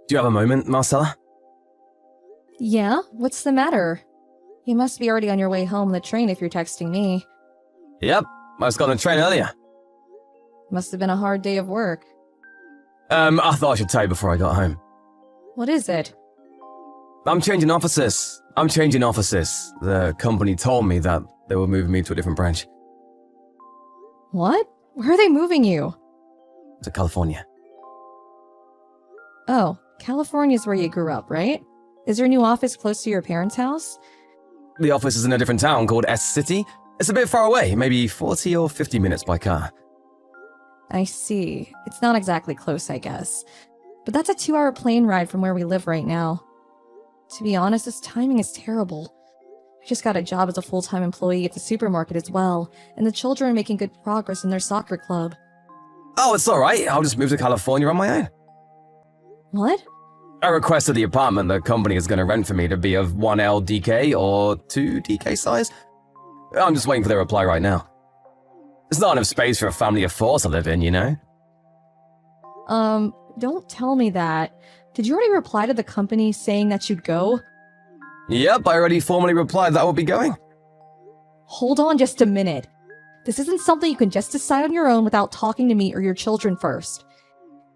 Do you have a moment, Marcella? Yeah? What's the matter? You must be already on your way home on the train if you're texting me. Yep, I was got on the train earlier. Must have been a hard day of work. I thought I should tell you before I got home. What is it? I'm changing offices. The company told me that they were moving me to a different branch. What? Where are they moving you? To California. Oh, California's where you grew up, right? Is your new office close to your parents' house? The office is in a different town called S-City. It's a bit far away, maybe 40 or 50 minutes by car. I see. It's not exactly close, I guess. But that's a 2-hour plane ride from where we live right now. To be honest, this timing is terrible. I just got a job as a full-time employee at the supermarket as well, and the children are making good progress in their soccer club. Oh, it's alright. I'll just move to California on my own. What? I requested the apartment the company is going to rent for me to be of 1L DK or 2 DK size. I'm just waiting for their reply right now. There's not enough space for a family of 4 to live in, you know? Don't tell me that. Did you already reply to the company saying that you'd go? Yep, I already formally replied that I would be going. Hold on just a minute. This isn't something you can just decide on your own without talking to me or your children first.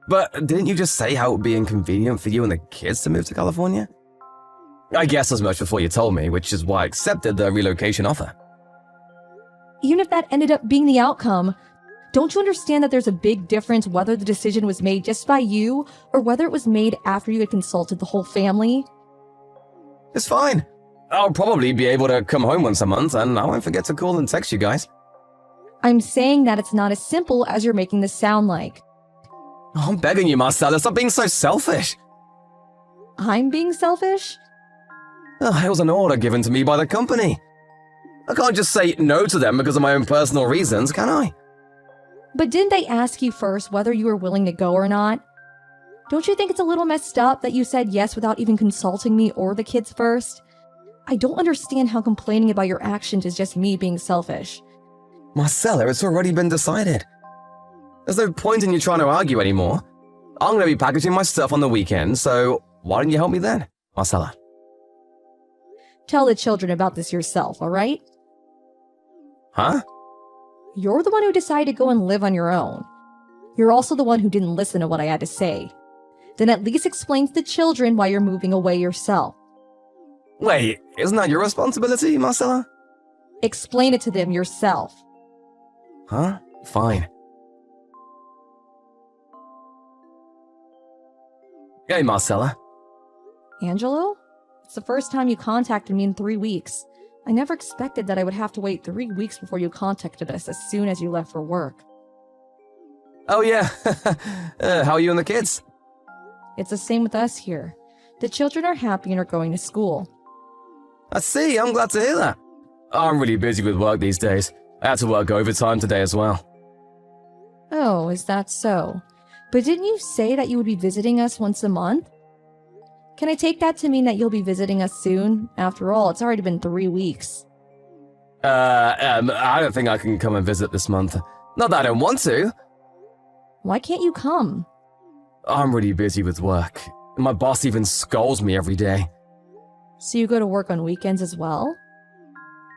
But didn't you just say how it would be inconvenient for you and the kids to move to California? I guessed as much before you told me, which is why I accepted the relocation offer. Even if that ended up being the outcome, don't you understand that there's a big difference whether the decision was made just by you or whether it was made after you had consulted the whole family? It's fine. I'll probably be able to come home once a month, and I won't forget to call and text you guys. I'm saying that it's not as simple as you're making this sound like. Oh, I'm begging you, Marcella, stop being so selfish. I'm being selfish? It was an order given to me by the company. I can't just say no to them because of my own personal reasons, can I? But didn't they ask you first whether you were willing to go or not? Don't you think it's a little messed up that you said yes without even consulting me or the kids first? I don't understand how complaining about your actions is just me being selfish. Marcella, it's already been decided. There's no point in you trying to argue anymore. I'm going to be packaging my stuff on the weekend, so why don't you help me then, Marcella? Tell the children about this yourself, alright? Huh? You're the one who decided to go and live on your own. You're also the one who didn't listen to what I had to say. Then at least explain to the children why you're moving away yourself. Wait, isn't that your responsibility, Marcella? Explain it to them yourself. Huh? Fine. Hey, Marcella. Angelo? It's the first time you contacted me in 3 weeks. I never expected that I would have to wait 3 weeks before you contacted us as soon as you left for work. Oh yeah, how are you and the kids? It's the same with us here. The children are happy and are going to school. I see, I'm glad to hear that. I'm really busy with work these days. I had to work overtime today as well. Oh, is that so? But didn't you say that you would be visiting us once a month? Can I take that to mean that you'll be visiting us soon? After all, it's already been 3 weeks. I don't think I can come and visit this month. Not that I don't want to. Why can't you come? I'm really busy with work. My boss even scolds me every day. So you go to work on weekends as well?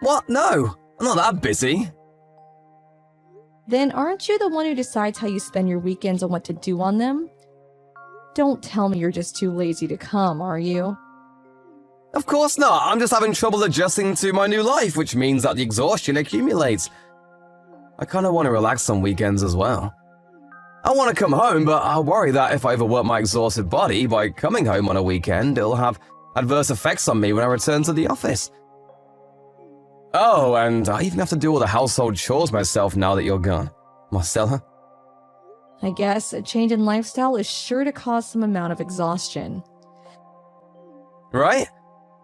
What? No, I'm not that busy. Then aren't you the one who decides how you spend your weekends and what to do on them? Don't tell me you're just too lazy to come, are you? Of course not. I'm just having trouble adjusting to my new life, which means that the exhaustion accumulates. I kind of want to relax on weekends as well. I want to come home, but I worry that if I overwork my exhausted body by coming home on a weekend, it'll have adverse effects on me when I return to the office. Oh, and I even have to do all the household chores myself now that you're gone. Marcella? I guess a change in lifestyle is sure to cause some amount of exhaustion. Right?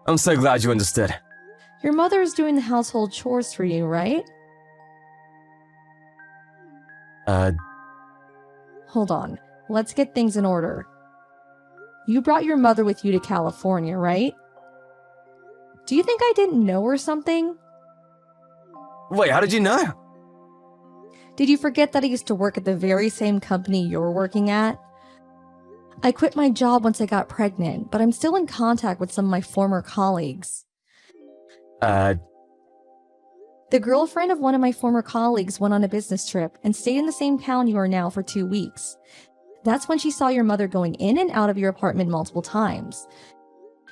I'm so glad you understood. Your mother is doing the household chores for you, right? Hold on. Let's get things in order. You brought your mother with you to California, right? Do you think I didn't know or something? Wait, how did you know? Did you forget that I used to work at the very same company you're working at? I quit my job once I got pregnant, but I'm still in contact with some of my former colleagues. Uh, The girlfriend of one of my former colleagues went on a business trip and stayed in the same town you are now for 2 weeks. That's when she saw your mother going in and out of your apartment multiple times.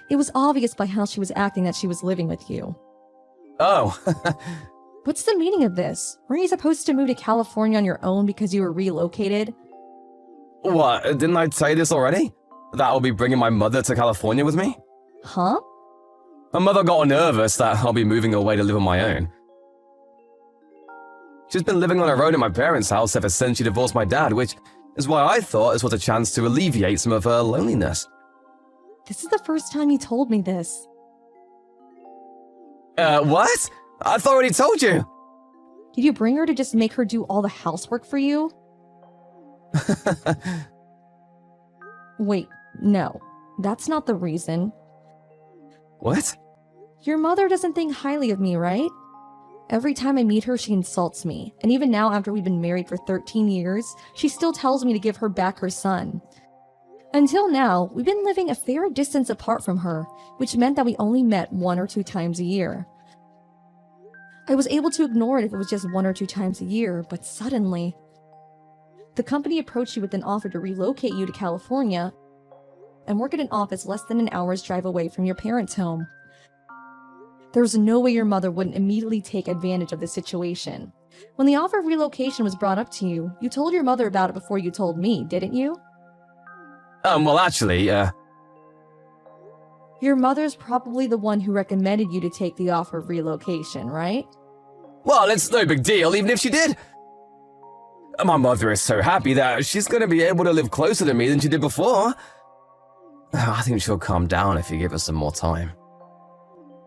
It was obvious by how she was acting that she was living with you. oh. What's the meaning of this? Weren't you supposed to move to California on your own because you were relocated? What, didn't I tell you this already? That I'll be bringing my mother to California with me? Huh? My mother got nervous that I'll be moving away to live on my own. She's been living on her own in my parents' house ever since she divorced my dad, which is why I thought this was a chance to alleviate some of her loneliness. This is the first time you told me this. What? I thought I already told you. Did you bring her to just make her do all the housework for you? Wait, no. That's not the reason. What? Your mother doesn't think highly of me, right? Every time I meet her, she insults me. And even now, after we've been married for 13 years, she still tells me to give her back her son. Until now, we've been living a fair distance apart from her, which meant that we only met 1 or 2 times a year. I was able to ignore it if it was just 1 or 2 times a year, but suddenly, the company approached you with an offer to relocate you to California and work at an office less than an hour's drive away from your parents' home. There was no way your mother wouldn't immediately take advantage of the situation. When the offer of relocation was brought up to you, you told your mother about it before you told me, didn't you? Well, actually, Your mother's probably the one who recommended you to take the offer of relocation, right? well, it's no big deal, even if she did. My mother is so happy that she's going to be able to live closer to me than she did before. I think she'll calm down if you give her some more time.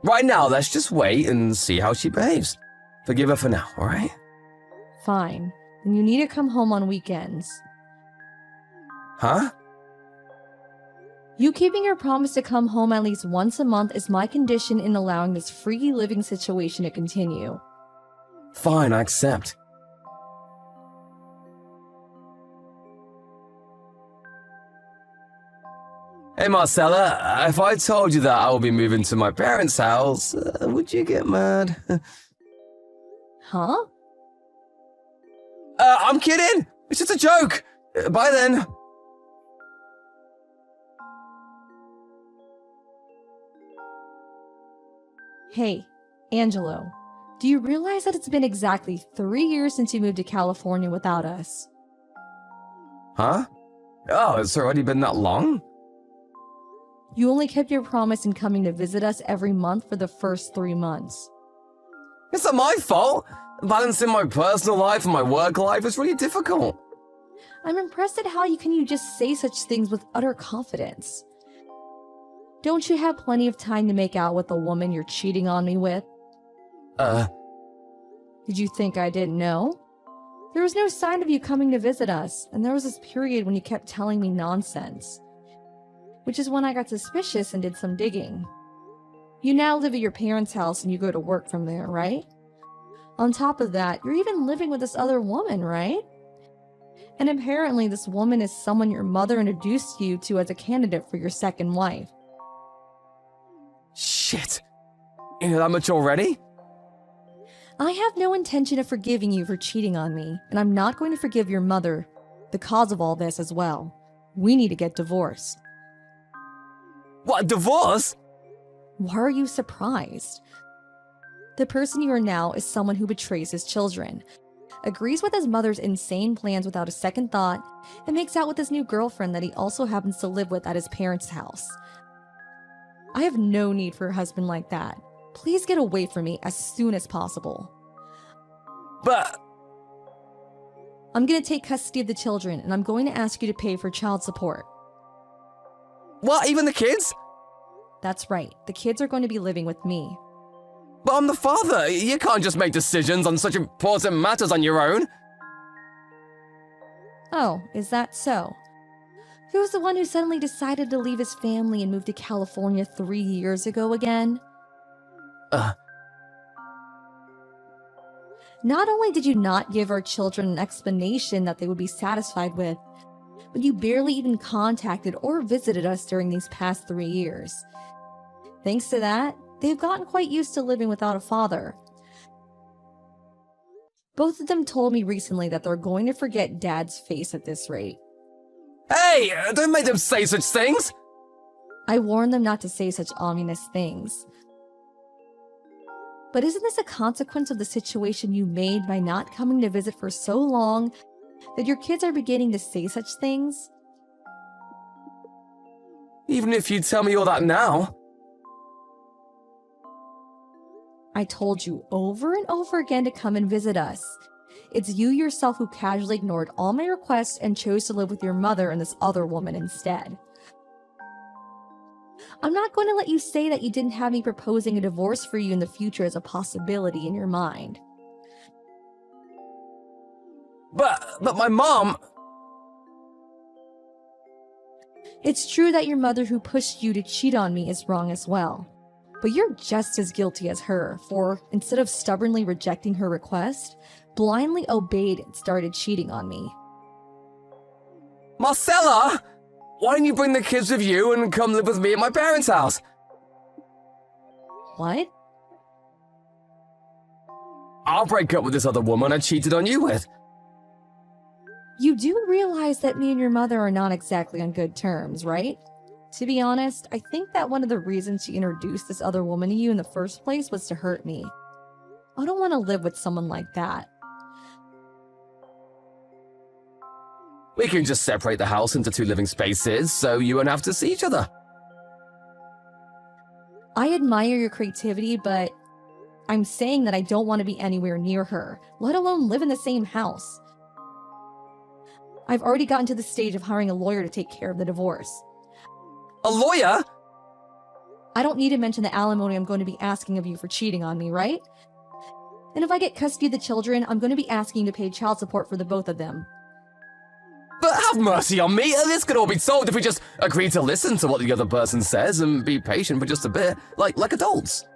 Right now, let's just wait and see how she behaves. Forgive her for now, alright? Fine. Then you need to come home on weekends. Huh? You keeping your promise to come home at least once a month is my condition in allowing this free living situation to continue. Fine, I accept. Hey Marcella, if I told you that I will be moving to my parents' house, would you get mad? Huh? I'm kidding! It's just a joke! Bye then! Hey, Angelo, do you realize that it's been exactly 3 years since you moved to California without us? Huh? Oh, it's already been that long? You only kept your promise in coming to visit us every month for the first 3 months. It's not my fault! Balancing my personal life and my work life is really difficult. I'm impressed at how you just say such things with utter confidence. Don't you have plenty of time to make out with the woman you're cheating on me with? Did you think I didn't know? There was no sign of you coming to visit us, and there was this period when you kept telling me nonsense. Which is when I got suspicious and did some digging. You now live at your parents' house and you go to work from there, right? On top of that, you're even living with this other woman, right? And apparently this woman is someone your mother introduced you to as a candidate for your second wife. Shit. You know that much already? I have no intention of forgiving you for cheating on me, and I'm not going to forgive your mother, the cause of all this as well. We need to get divorced. What, divorce? Why are you surprised? The person you are now is someone who betrays his children, agrees with his mother's insane plans without a second thought, and makes out with his new girlfriend that he also happens to live with at his parents' house. I have no need for a husband like that. Please get away from me as soon as possible. But... I'm going to take custody of the children, and I'm going to ask you to pay for child support. What, even the kids? That's right, the kids are going to be living with me. But I'm the father. You can't just make decisions on such important matters on your own. Oh, is that so? Who's the one who suddenly decided to leave his family and move to California 3 years ago again? Not only did you not give our children an explanation that they would be satisfied with, but you barely even contacted or visited us during these past 3 years. Thanks to that, they've gotten quite used to living without a father. Both of them told me recently that they're going to forget Dad's face at this rate. Hey, don't make them say such things! I warned them not to say such ominous things. But isn't this a consequence of the situation you made by not coming to visit for so long that your kids are beginning to say such things? Even if you tell me all that now. I told you over and over again to come and visit us. It's you yourself who casually ignored all my requests and chose to live with your mother and this other woman instead. I'm not going to let you say that you didn't have me proposing a divorce for you in the future as a possibility in your mind. But my mom... It's true that your mother who pushed you to cheat on me is wrong as well. But you're just as guilty as her, for instead of stubbornly rejecting her request, blindly obeyed and started cheating on me. Marcella! Why don't you bring the kids with you and come live with me at my parents' house? What? I'll break up with this other woman I cheated on you with. You do realize that me and your mother are not exactly on good terms, right? To be honest, I think that one of the reasons she introduced this other woman to you in the first place was to hurt me. I don't want to live with someone like that. We can just separate the house into 2 living spaces so you won't have to see each other. I admire your creativity, but I'm saying that I don't want to be anywhere near her, let alone live in the same house. I've already gotten to the stage of hiring a lawyer to take care of the divorce. A lawyer? I don't need to mention the alimony I'm going to be asking of you for cheating on me, right? And if I get custody of the children, I'm going to be asking you to pay child support for the both of them. But have mercy on me, this could all be solved if we just agree to listen to what the other person says and be patient for just a bit, like adults.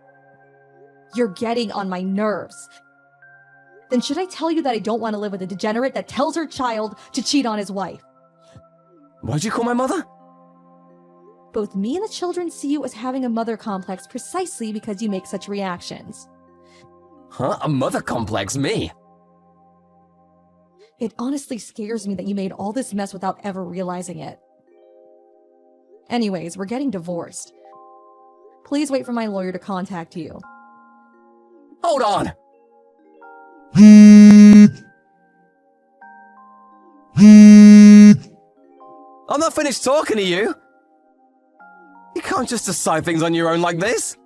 You're getting on my nerves. Then should I tell you that I don't want to live with a degenerate that tells her child to cheat on his wife? What'd you call my mother? Both me and the children see you as having a mother complex precisely because you make such reactions. Huh? A mother complex? Me? It honestly scares me that you made all this mess without ever realizing it. Anyways, we're getting divorced. Please wait for my lawyer to contact you. Hold on! I'm not finished talking to you! You can't just decide things on your own like this!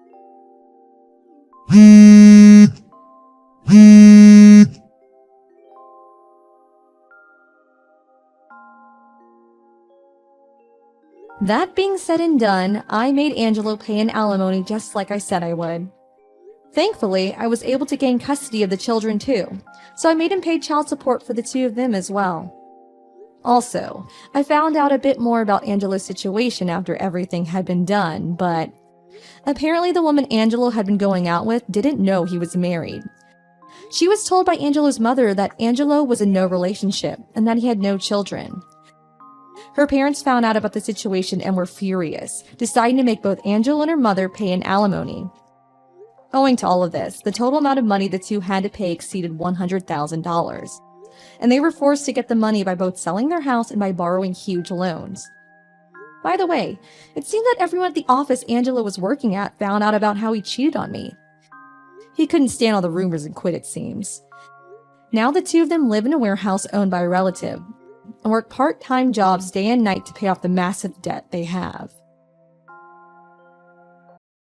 That being said and done, I made Angelo pay an alimony just like I said I would. Thankfully, I was able to gain custody of the children too, so I made him pay child support for the 2 of them as well. Also, I found out a bit more about Angelo's situation after everything had been done, but apparently the woman Angelo had been going out with didn't know he was married. She was told by Angelo's mother that Angelo was in no relationship and that he had no children. Her parents found out about the situation and were furious, deciding to make both Angelo and her mother pay an alimony. Owing to all of this, the total amount of money the 2 had to pay exceeded $100,000, and they were forced to get the money by both selling their house and by borrowing huge loans. By the way, it seemed that everyone at the office Angelo was working at found out about how he cheated on me. He couldn't stand all the rumors and quit, it seems. Now the 2 of them live in a warehouse owned by a relative, and work part-time jobs day and night to pay off the massive debt they have.